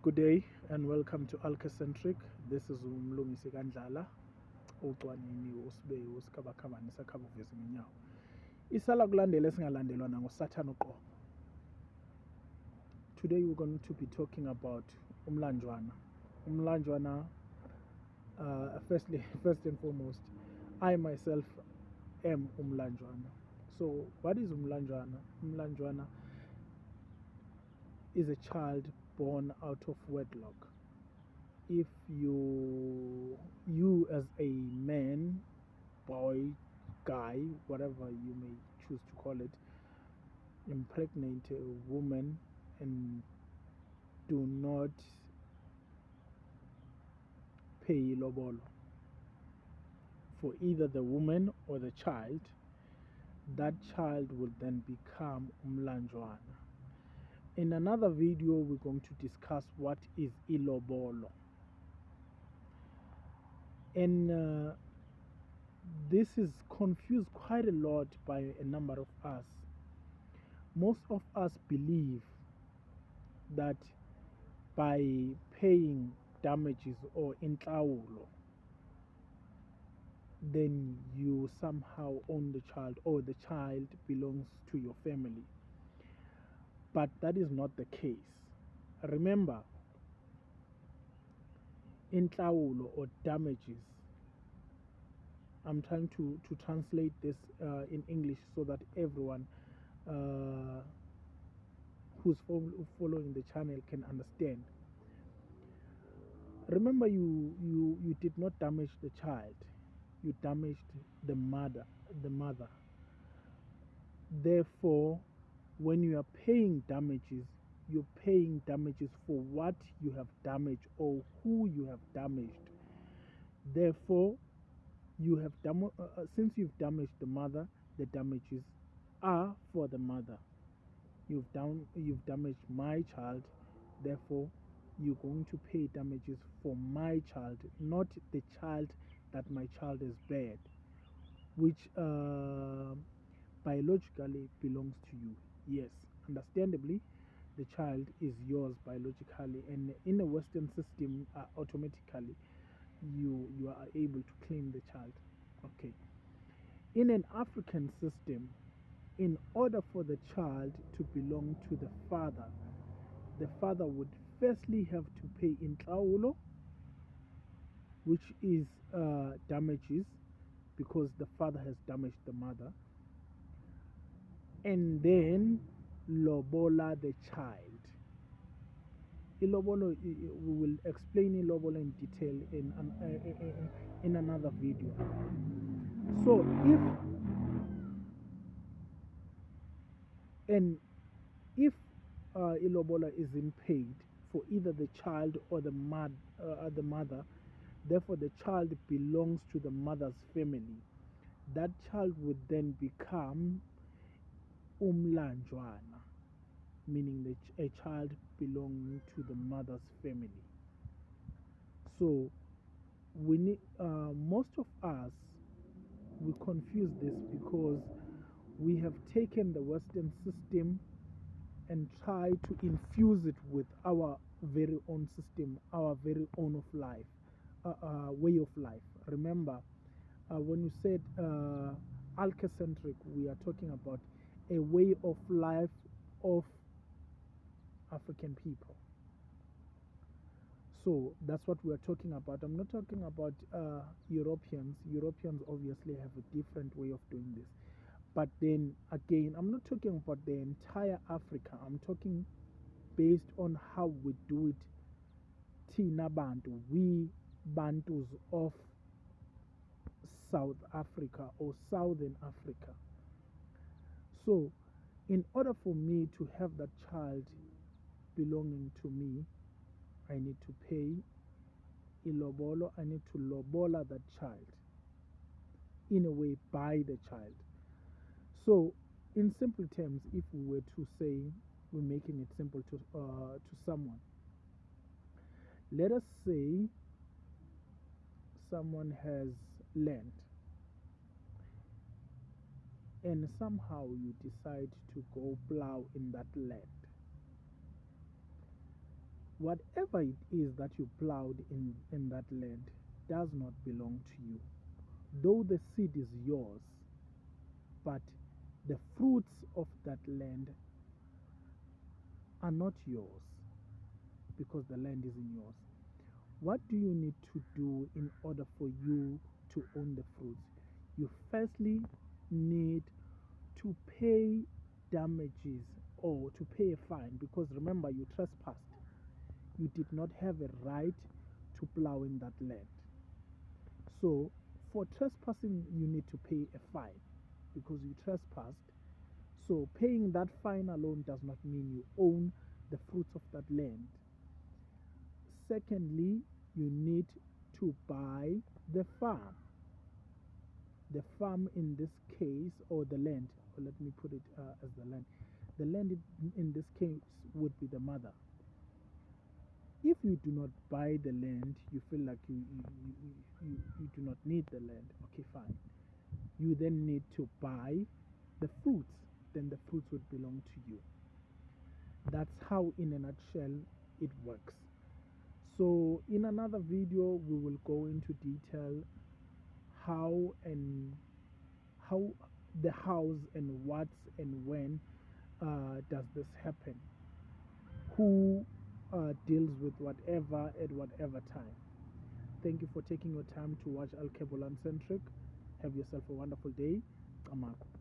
Good day and welcome to Alke-Centric. This is umlungiswa ucwanini usibeyu usikhabakhabani sakhaba uveza ngenyawo. Isala kulandela esingalandelwa nangoSathane uqobo. Today we're going to be talking about umlanjwana. Umlanjwana, first and foremost, I myself am umlanjwana. So what is umlanjwana? Umlanjwana is a child born out of wedlock. If you as a man, boy, guy, whatever you may choose to call it, impregnate a woman and do not pay lobolo for either the woman or the child, that child will then become umlanjwana. In another video, we're going to discuss what is ilobolo. And this is confused quite a lot by a number of us. Most of us believe that by paying damages or intlawulo, then you somehow own the child or the child belongs to your family. But that is not the case. Remember, intlawulo or damages, I'm trying to translate this in English so that everyone who's following the channel can understand. Remember, you did not damage the child, you damaged the mother. Therefore, when you are paying damages, you're paying damages for what you have damaged or who you have damaged. Therefore, you have since you've damaged the mother, the damages are for the mother. You've damaged my child, therefore you're going to pay damages for my child, not the child that my child has bared, which biologically belongs to you. Yes, understandably, the child is yours biologically, and in a Western system, automatically you are able to claim the child. Okay. In an African system, in order for the child to belong to the father would firstly have to pay intlawulo, which is damages, because the father has damaged the mother, and then lobola the child. Ilobolo, we will explain ilobolo in detail in another video. So if ilobola isn't paid for either the child or the mother, therefore the child belongs to the mother's family. That child would then become umlanjwana, meaning a child belonging to the mother's family. So we need, most of us, we confuse this because we have taken the Western system and try to infuse it with our very own system, our very own of life, way of life. Remember, when you said Alke-Centric, we are talking about a way of life of African people. So that's what we are talking about. I'm not talking about Europeans. Europeans obviously have a different way of doing this. But then again, I'm not talking about the entire Africa. I'm talking based on how we do it. Tina Bantu, we Bantus of South Africa or Southern Africa. So, in order for me to have that child belonging to me, I need to pay ilobolo. I need to lobola that child. In a way, buy the child. So, in simple terms, if we were to say, we're making it simple to someone. Let us say someone has land, and somehow you decide to go plow in that land. whatever it is that you plowed in that land does not belong to you. Though the seed is yours, but the fruits of that land are not yours because the land isn't yours. What do you need to do in order for you to own the fruits? You firstly need to pay damages or to pay a fine, because remember, you trespassed. You did not have a right to plow in that land. So for trespassing, you need to pay a fine because you trespassed. So paying that fine alone does not mean you own the fruits of that land. Secondly, you need to buy the farm. The farm in this case, or the land, or let me put it as the land. The land in this case would be the mother. If you do not buy the land, you feel like you do not need the land. Okay, fine. You then need to buy the fruits. Then the fruits would belong to you. That's how, in a nutshell, it works. So in another video, we will go into detail how the hows and whats and when does this happen, who deals with whatever at whatever time. Thank you for taking your time to watch Alke-Centric. Have yourself a wonderful day. Amako.